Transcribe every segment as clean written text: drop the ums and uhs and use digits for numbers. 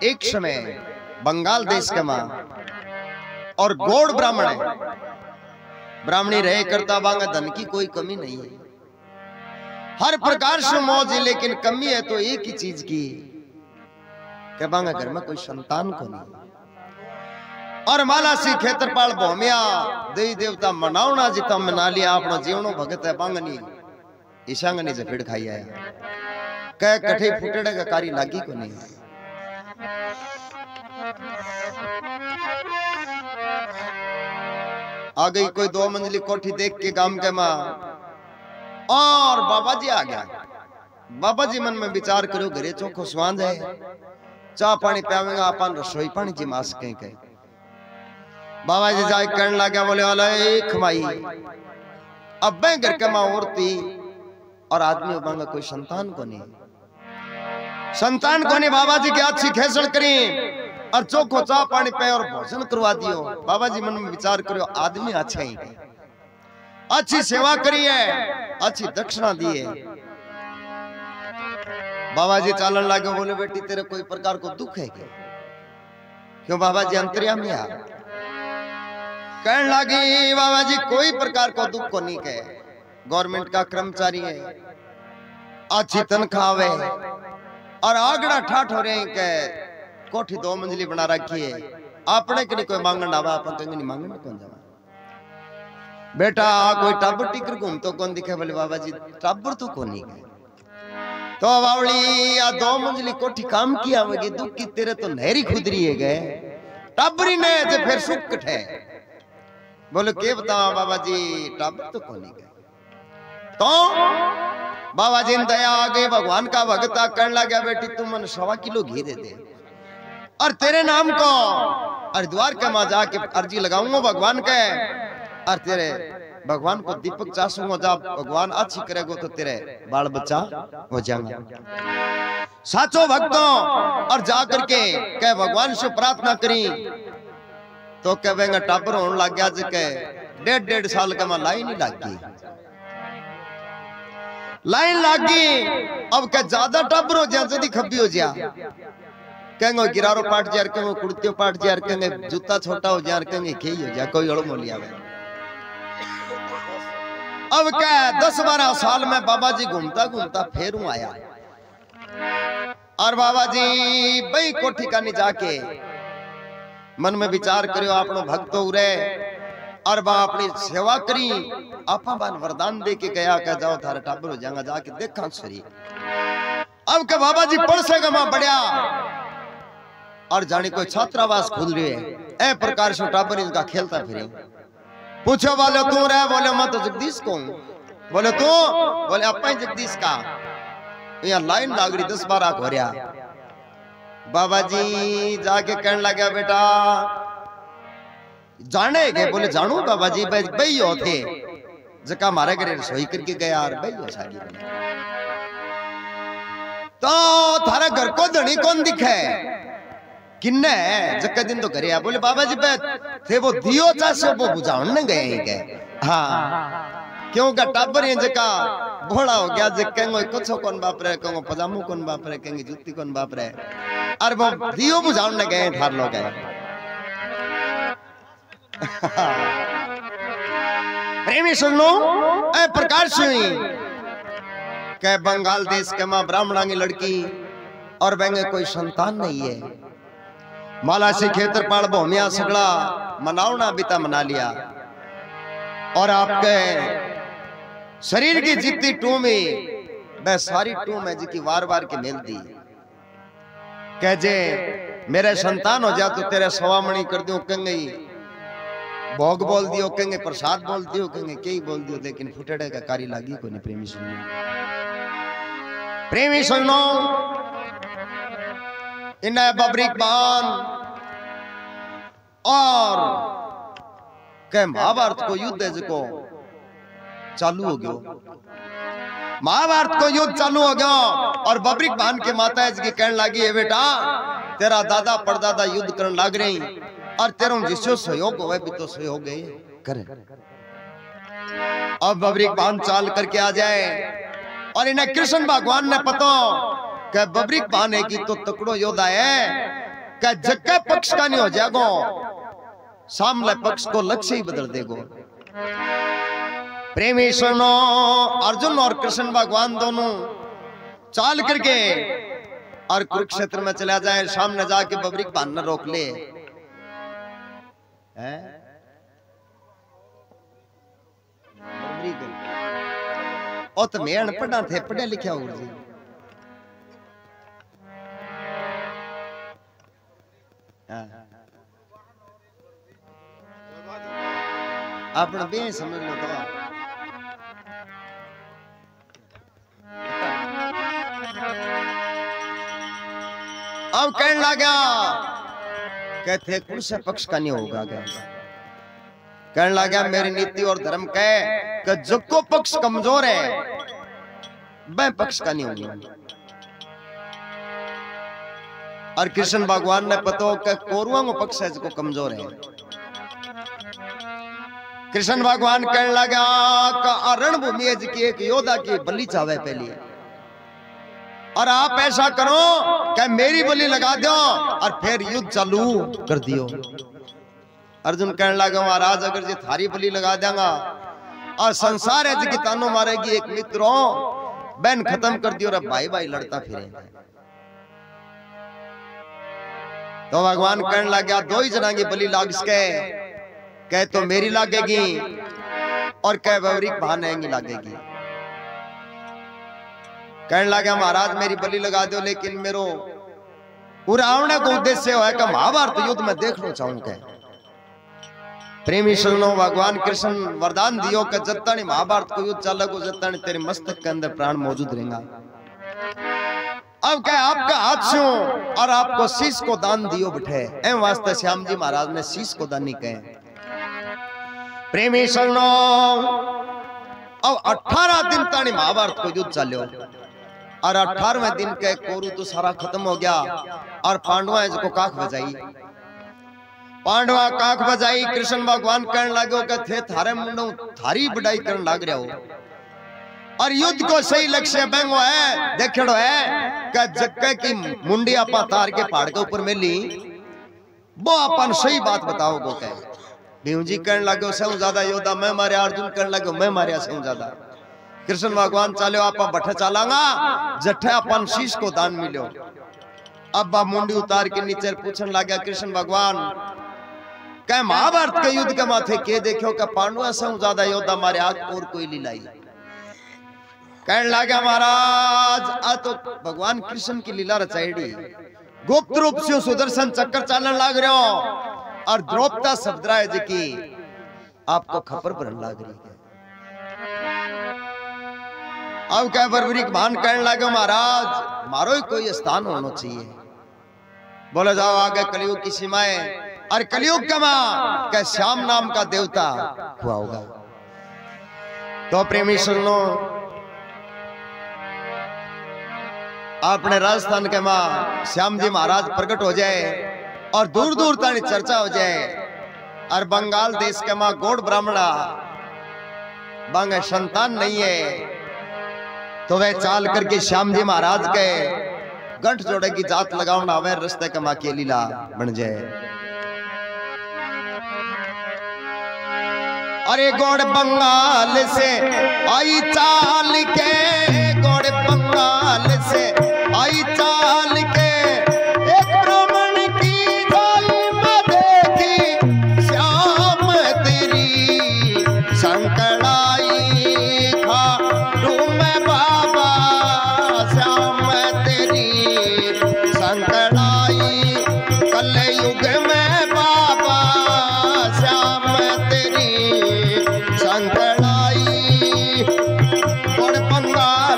एक समय बंगाल देश के मां और गौड़ ब्राह्मण है, ब्राह्मणी रहे करता बांगा धन की कोई कमी नहीं है, हर प्रकार से मौज है, लेकिन कमी है तो एक ही चीज की कि बांगा घर में कोई संतान को नहीं। और माला सी खेतरपाल भौमिया देवी देवता मनावना जिता मना लिया अपना जीवनो भगत है बांगनी ईशांगनी से फिर खाई आया कह कठे फुटड़े का कारी लागी को नहीं। आ गई कोई 2 मंजिली कोठी देख के गांव के मां और बाबा जी आ गया। बाबा जी मन में विचार करो घरे चोखो स्वांद है, चाह पानी पियावेगा अपन रसोई पानी जी मास कहीं कहीं। बाबा जी जाए कहने लगा बोले वाला खमाई अब मैं घर के मां औरती और आदमी बांगा कोई संतान को नहीं, संतान को नहीं। बाबा जी की अच्छी खेसड़ करी और चोखो चाह पानी पे और भोजन करवा दियो। बाबा जी मन में विचार करो आदमी अच्छा ही है, अच्छी सेवा करी है, अच्छी दक्षिणा दी है। बाबा जी चालन लगे बोले बेटी तेरे कोई प्रकार को दुख है क्या? क्यों बाबा जी अंतर्यामी आ कहने लगी बाबा जी कोई प्रकार को दुख को नहीं कहे, गवर्नमेंट का कर्मचारी है, अच्छी तनख्वाह है और आगड़ा ठाठ हो रहे हैं के कोठी 2 मंजिली बना रखी है, अपने के लिए कोई मांगन आवा अपन कहेंगे नहीं मांगन कौन जावा बेटा कोई टाबर टिकर घूम तो कौन दिखे बोले बाबा जी टाबर तो कौन नहीं गए तो बावली या 2 मंजिली कोठी काम की आवेगी दुख की तेरे तो नहरी खुदरी है गए टाबरी ने जो फिर सुख कठे बोले के बताओ बाबा जी टाबर तो कौन नहीं गए। तो बाबा जी ने दया आ गई, भगवान का भगता करने लगा बेटी तू मन 1.25 किलो घी दे दे और तेरे नाम को हरिद्वार के मां जाके अर्जी लगाऊंगा भगवान के और तेरे भगवान को दीपक चासूंगा, जब भगवान अच्छी करेगा तो तेरे बाल बच्चा हो जाएंगे। साचो भक्तों और जाकर के कह भगवान से प्रार्थना करी तो कहेंगे टाबर होने लग गया जिके 1.5 साल का मां लाइन ही लग गई, लाइन लग गई। अब क्या ज्यादा टाबर हो जा जल्दी खब्बी हो जा कहेंगे गिरारो पाट जार कहेंगे कुर्तियों पाट जार कहेंगे जूता छोटा हो जार कहेंगे खेई हो जा कोई अड़ो मोलिया। अब क्या 10-12 साल में बाबा जी घूमता घूमता फेरू आया और बाबा जी बई कोठी का नहीं जाके मन में विचार करियो अपनो भक्त उरे और बा अपनी सेवा करी आपा बान वरदान दे के गया क्या जाओ थारा टाबर हो जाएगा जाके देखा सरी। अब के बाबा जी पढ़ से गमा बढ़िया और जाने कोई छात्रावास खुल रही है ए प्रकार से टाबर इनका खेलता फिरे पूछो बोले तू रहे बोले मैं तो जगदीश को बोले तू बोले अपा ही जगदीश का यहाँ लाइन लाग रही 10-12 हो रहा। बाबा जी जाके कहने लगा बेटा जाने के बोले जानू बाबा जी बई हो थे जका मारे घरे रसोई करके गया और बई हो साड़ी तो थारा घर को धनी कौन दिखे किन्ने जका दिन तो घरे आ बोले बाबा जी थे वो दियो चासे वो बुझाने गए गए हाँ क्यों का टाबर है जका भोला हो गया जे कहेंगे कुछ कौन बाप रे कहेंगे पजामू कौन बाप रे कहेंगे जूती कौन बाप रे और वो दियो बुझाने गए थार लोग गए। प्रेमी सुन लो ए प्रकार से के बंगाल देश के मां ब्राह्मणा की लड़की और बेंगे कोई संतान नहीं है, माला से खेतरपाल भौमिया सगड़ा मनावना बीता मना लिया और आपके शरीर की जितनी टूम है वह सारी टूम है जिसकी वार वार की मेल दी कह जे मेरे संतान हो जा तो तेरे सवामणी कर दियो कहेंगे भोग बोल दियो कहेंगे प्रसाद बोल दियो कहेंगे कई बोल दियो लेकिन फुटेड़े का कारी लागी को नहीं। प्रेमी सुनो प्रेमी सुनो इन्हें बबरीक बान और कह महाभारत को युद्ध है जिको चालू हो गया, महाभारत को युद्ध चालू हो गया और बबरीक बान के माता जी कहने लगी है बेटा तेरा दादा परदादा युद्ध करने लग रही और तेरा जिससे सहयोग हो भी तो सहयोग करे। अब बबरीक बान चाल करके आ जाए और इन्हें कृष्ण भगवान ने पता कि बबरीक बान है कि तो तकड़ो योद्धा है क्या जक्का पक्ष का नहीं हो जाएगो, सामने पक्ष को लक्ष्य ही बदल देगो। प्रेमी सुनो, अर्जुन और कृष्ण भगवान दोनों चाल करके और कुरुक्षेत्र में चला जाए, सामने जाके बबरी बाण न रोक ले। और तो मैं अनपढ़ थे, पढ़े लिखे हो जी। अपना बे समझ लो तो अब कहने लगा, कहते कौन से पक्ष का नहीं होगा क्या? कहने लगा मेरी नीति और धर्म कहे कि जो पक्ष कमजोर है वह पक्ष का नहीं होगा। और कृष्ण भगवान ने पता हो कि कौरवों का पक्ष है जो कमजोर है। कृष्ण भगवान कहने लगा कि रणभूमि है की एक योद्धा की बलि चावे पहली, और आप ऐसा करो कि मेरी बलि लगा दो और फिर युद्ध चालू कर दियो। अर्जुन कहने लगा महाराज अगर जी थारी बलि लगा देगा और संसार है जी तानो मारेगी, एक मित्र बहन खत्म कर दियो, और भाई भाई लड़ता फिरे। तो भगवान कहने लगा दो ही जना की बलि लाग सके, कह तो मेरी लागेगी और कह वैरिक भानेंगी लागेगी। कहने लगा महाराज मेरी बलि लगा दो, लेकिन मेरो उड़ावने को उद्देश्य है कि महाभारत युद्ध में देखना चाहूंगा। प्रेमी सुनो, भगवान कृष्ण वरदान दियो कि जत्तानी महाभारत को युद्ध चलेगो जत्तानी तेरे मस्तक के अंदर प्राण मौजूद रहेगा। अब क्या आपका हाथ से और आपको शीश को दान दियो बैठे, एवं वास्ते श्याम जी महाराज ने शीश को दान नहीं कहे। प्रेमी सुनो, अब 18 दिन तानी महाभारत को युद्ध चलो, और 18वें दिन के कोरु तो सारा खत्म हो गया, और पांडवा को काख बजाई, पांडवा काख बजाई। कृष्ण भगवान कहने लगे कि थे थारे मुंडो थारी बढ़ाई करने लग रहे हो, और युद्ध को सही लक्ष्य बैंगो है देखड़ो है कि जक्के की मुंडी आपा तार के पहाड़ के ऊपर मिली, वो अपन सही बात बताओ। कह भीम जी कहने लगे सबसे ज्यादा योद्धा मैं मारे, अर्जुन कहने लगे मैं मारिया सबसे ज्यादा। कृष्ण भगवान चलो आप बठे चलांगा, जठे अपन शीश को दान मिलो। अब मुंडी उतार के नीचे पूछने लगा कृष्ण भगवान कह महाभारत के युद्ध के माथे के देखो का पांडवा से ज्यादा योद्धा मारे आग और कोई लीलाई। कहने लगा महाराज आ तो भगवान कृष्ण की लीला रचाईडी, गुप्त रूप से सुदर्शन चक्कर चालन लाग रहे हो, और द्रौपदा शब्दराय जी की आपको खबर पर लाग रही है। अब क्या बर्बरी भान कहने लगे महाराज मारो ही कोई स्थान होना चाहिए। बोले जाओ आगे कलयुग की सीमाएं, और कलयुग का मां क्या श्याम नाम का देवता हुआ होगा। तो प्रेमी सुन लो, अपने राजस्थान के मां श्याम जी महाराज प्रकट हो जाए और दूर दूर तक चर्चा हो जाए, और बंगाल देश के मां गौड़ ब्राह्मणा बंग संतान नहीं है, तो वह चाल करके श्याम जी महाराज के गंठ जोड़े की जात लगावना वह रस्ते के मां की लीला बन जाए। अरे गौड़ बंगाल से आई चाल के, गौड़ बंगाल से आई चाल के, एक ब्राह्मण की जाई में देखी श्याम तेरी संकड़ाई खाड़ू में बाबा, श्याम तेरी संकड़ाई कलयुग में बाबा, श्याम तेरी संकड़ाई। गौड़ बंगाल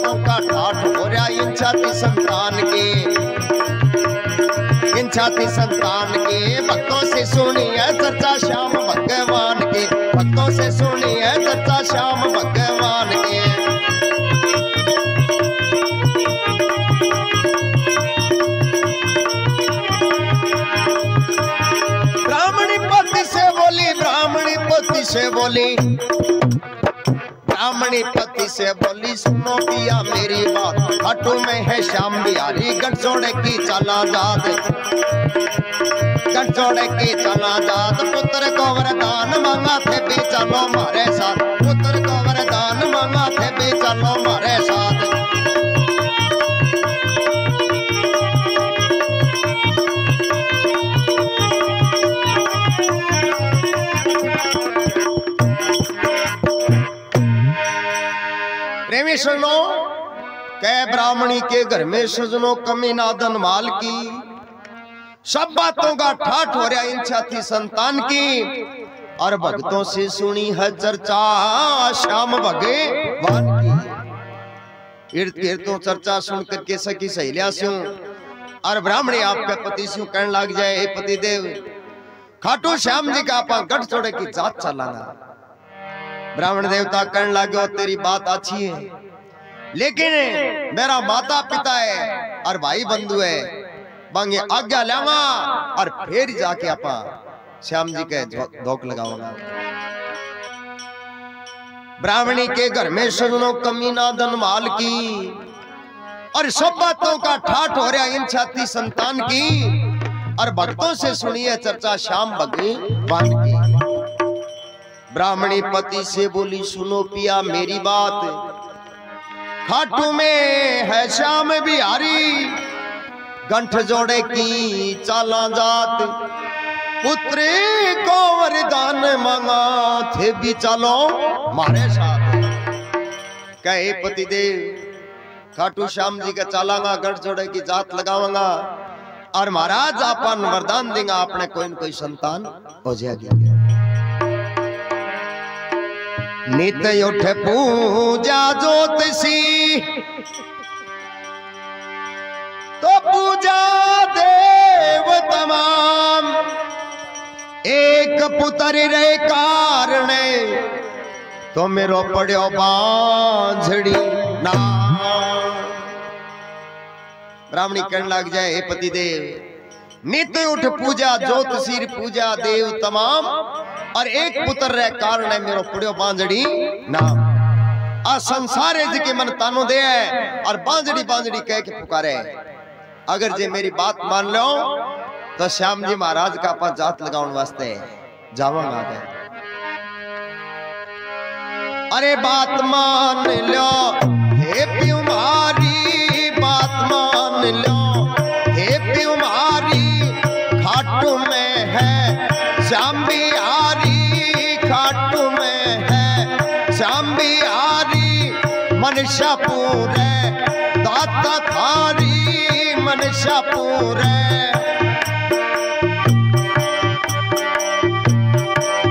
बातों का ठाठ हो रहा इन छाती संतान के, इन छाती संतान के। भक्तों से सुनी है चर्चा श्याम भगवान के, भक्तों से सुनी है चर्चा श्याम भगवान के। ब्राह्मणी पति से बोली, ब्राह्मणी पति से बोली, ब्राह्मणी पति से बोली सुनो पिया मेरी बात, खाटू में है श्याम बिहारी गठजोड़े की चला जात, गठजोड़े की चला जात। पुत्र को वरदान मांगा थे भी चलो मारे साथ, पुत्र को वरदान मांगा थे भी चलो मारे साथ। प्रेमी सुनो कह ब्राह्मणी के घर में सजनों कमी नादन माल की, सब बातों का ठाठ हो रहा इन छाती संतान की। और भक्तों से सुनी है चर्चा श्याम भगवान की। इर्द गिर्द तो चर्चा सुन करके सखी सहेलियां स्यों और ब्राह्मणी आपके पति स्यों कहने लग जाए, हे पति देव खाटू श्याम जी का आप गठजोड़े की जात चलाना। ब्राह्मण देवता कहने लगे तेरी बात अच्छी है, लेकिन मेरा माता पिता है और भाई बंधु है, बांगे आज्ञा लाऊंगा और फिर जाके आपा श्याम जी के धोख लगाऊंगा। ब्राह्मणी के घर में सजनों कमी नादन माल की, और सब बातों का ठाठ हो रहा इन छाती संतान की। और भक्तों से सुनिए चर्चा श्याम भगवान की। ब्राह्मणी पति से बोली सुनो पिया मेरी बात, खाटू में है श्याम बिहारी गंठ जोड़े की चाला जात। पुत्र को वरदान मांगा थे भी चलो मारे साथ। कहे पति देव खाटू श्याम जी का चालांगा गंठ जोड़े की जात लगावांगा और महाराज अपन वरदान देंगे आपने कोई न कोई संतान हो जाएगी। नित्य उठ पूजा ज्योतिषी तो पूजा देव तमाम, एक पुत्र रे कारण तो मेरो पड़ो बांझड़ी नाम। ब्राह्मणी कहने लग जाए, हे पति देव नित्य उठ पूजा ज्योतिषी पूजा देव तमाम, और एक पुत्र रे कारण है मेरो पड़ो बांझड़ी नाम। आ संसारे जी के मन तानो दे और बांझड़ी बांझड़ी कह के पुकारे। अगर जे मेरी बात मान लो तो श्याम जी महाराज का पास जात लगाउन वास्ते जावांगा। अरे बात मान लो हे प्यू मारी, बात मान लो हे प्यू मारी, खाटू में है श्याम बिहारी, खाटू में है श्याम बिहारी। मनशा पूरे दाता थारी, मनशा पूरे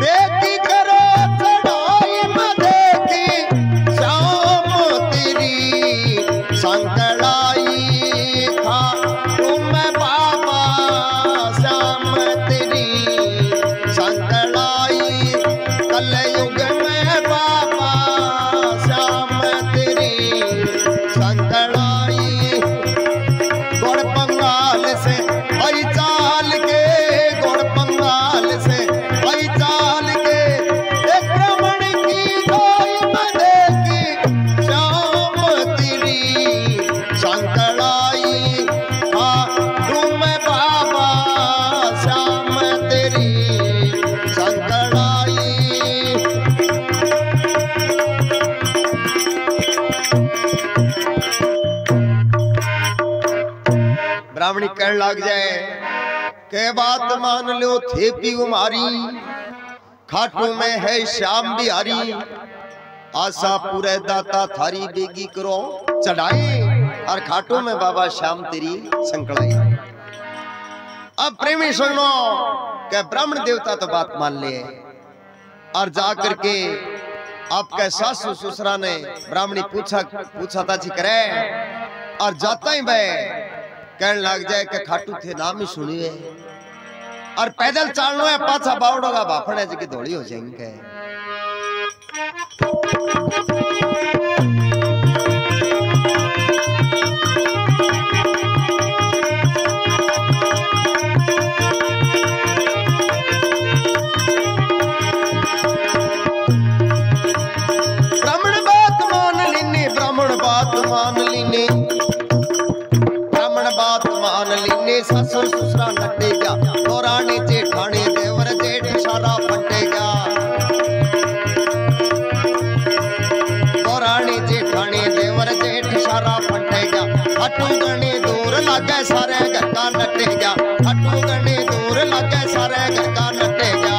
बेटी करो चढ़ाई में देखी श्याम तेरी संकड़ाई। खाटू में बाबा श्याम तेरी संकड़ाई, कलयुग में बाबा श्याम तेरी संकड़ाई। गोड़ बंगाल से आई चाल के, गोड़ बंगाल से आई चाल के, एक रमण की गाय में देखी श्याम तेरी संकड़ाई। खाटू में बाबा श्याम तेरी संकड़ाई। ब्राह्मणी कहने लग जाए के बात मान लो थे भी उमारी, खाटू में है श्याम बिहारी। आशा पूरे दाता थारी बेगी करो चढ़ाई, और खाटू में बाबा श्याम तेरी संकड़ाई। अब प्रेमी सुनो के ब्राह्मण देवता तो बात मान ले और जा करके आपके सासू ससुरा ने ब्राह्मणी पूछा था जी करे और जाता ही बे कहने लग जाए कि खाटू थे नाम ही सुनिए और पैदल चालनो है पाछा बावड़ो का बाफने जी की धोड़ी हो जाएंगे। ससुर ससुरा नटे गया दौरानी जेठानी देवर जेठ सारा फटे गया दौरानी जेठानी देवर जेठ सारा फटे गया हटू गणी दूर लागे सारे घर का नटे गया हटू गणी दूर लागे सारे घर का नटे गया।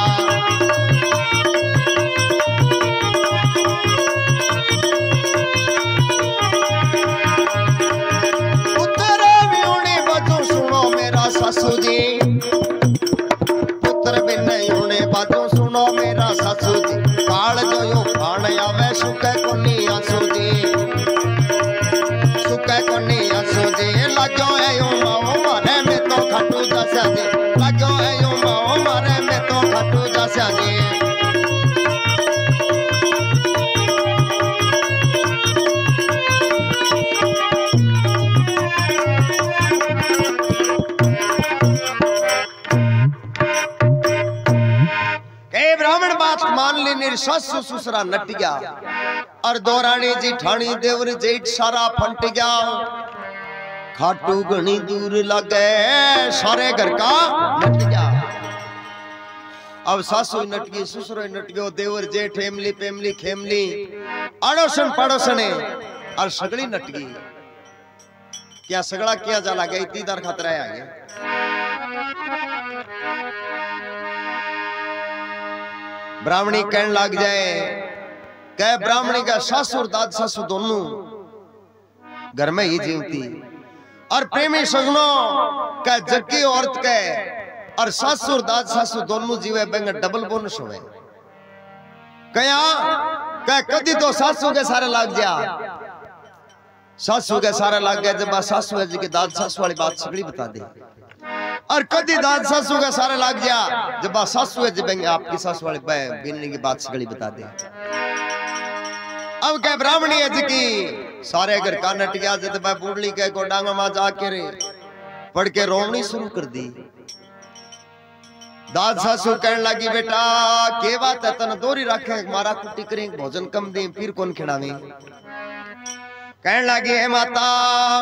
सासू जी पुत्र बिन होने बातों सुनो मेरा सासू जी काल जो यूं खान आवे सुखे कोनी आंसू जी सुखे कोनी आंसू जी लगो है यूं माओ मारे में तो खाटू जैसा जी लगो है यूं माओ मारे में तो खाटू जैसा जी। मान लेने सासू ससुरा नट गया और दौरानी जेठानी देवर जेठ सारा फंट गया खाटू घनी दूर लगे सारे घर का नट गया। अब सासू नट गई ससुर नट गयो देवर जेठ हेमली पेमली खेमली अड़ोसन पड़ोसने और सगड़ी नट गई। क्या सगड़ा किया जाला गई तीदार खतरा है आगे। ब्राह्मणी कहने लग जाए कह ब्राह्मणी का सासुर दाद सासू दोनों घर में ही जीवती और प्रेमी सजनों कह जग्गी औरत के और सासुर दाद सासू दोनों जीवे बेंगे डबल बोनस हुए कया कह कदी तो सासू के सारे लग जा सासू के सारे लग गया जब सासू है जी के दाद सासू वाली बात सगड़ी बता दे और कदी दाद सासू का सारे लग गया जब सासू है जब आपकी सासू वाली बिनने की बात सगड़ी बता दे। अब क्या ब्राह्मणी है जी की सारे घर का नट गया जब बूढ़ली के को डांगा मां जाके रे पढ़ के रोनी शुरू कर दी। दाद सासू कहने लगी बेटा के बात है तन दोरी रखे मारा कुटी करें भोजन कम दे फिर कौन खिलावे। कहने लगी है माता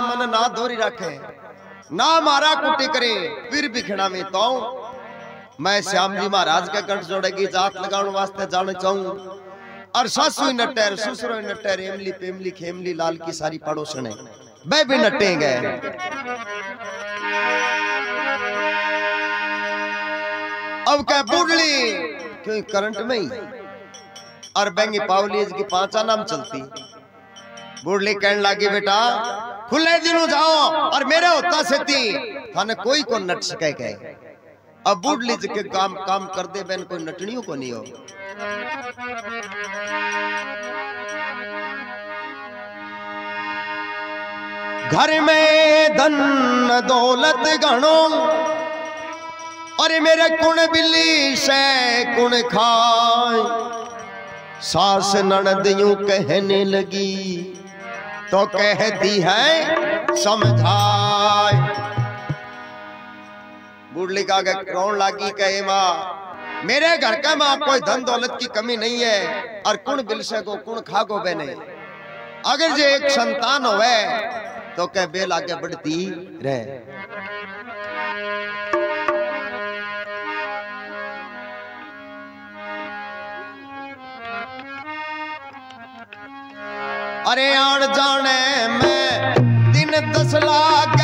मन ना दोरी रखे ना मारा कुटी करे फिर भी खिड़ा में तो मैं श्याम जी महाराज के कंठ जोड़ेगी जात लगाने वास्ते जाने चाहूं और सासू नटेर ससुर नटेर एमली पेमली खेमली लाल की सारी पड़ोसने वे भी नटेंगे। अब क्या बूढ़ली क्यों करंट में ही और बेंगी पावली की पांचा नाम चलती। बूढ़ली कहने लगी बेटा खुले दिनों जाओ और मेरे होता सेती थाने कोई को नट सके गए। अब बूढ़ली जी के काम कर दे बेन कोई नटनियों को नहीं हो। घर में धन दौलत गणो और मेरे कुण बिल्ली से कुण खाए सास ननद यूं कहने लगी तो कहती है समझाए। बूढ़ली का रोन लागी कहे माँ मेरे घर का माँ कोई धन दौलत की कमी नहीं है और कुण बिलसे को कुण खा को बने अगर जो एक संतान होवे तो कह बेल आगे बढ़ती रहे। अरे आन जाने में दिन 10 लाख